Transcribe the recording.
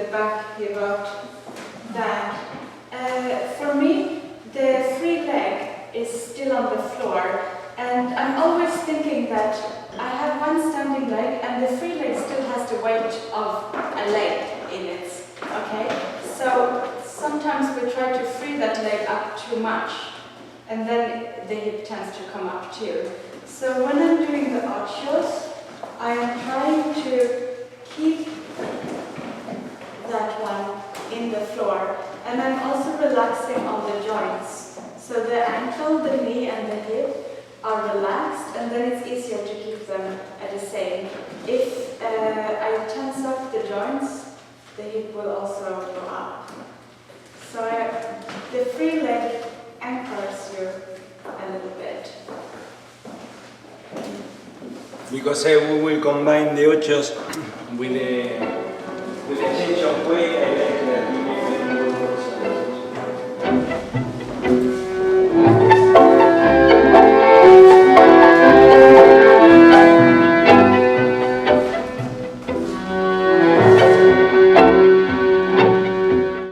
the back, he wrote that for me, the free leg is still on the floor, and I'm always thinking that I have one standing leg, and the free leg still has the weight of a leg in it, okay? So sometimes we try to free that leg up too much, and then the hip tends to come up too. So when I'm doing the archos, I am trying to keep that one in the floor, and I'm also relaxing all the joints. So the ankle, the knee, and the hip are relaxed, and then it's easier to keep them at the same. If I tense up the joints, the hip will also go up. So the free leg anchors you a little bit. Because we will combine the ochos with the change of weight.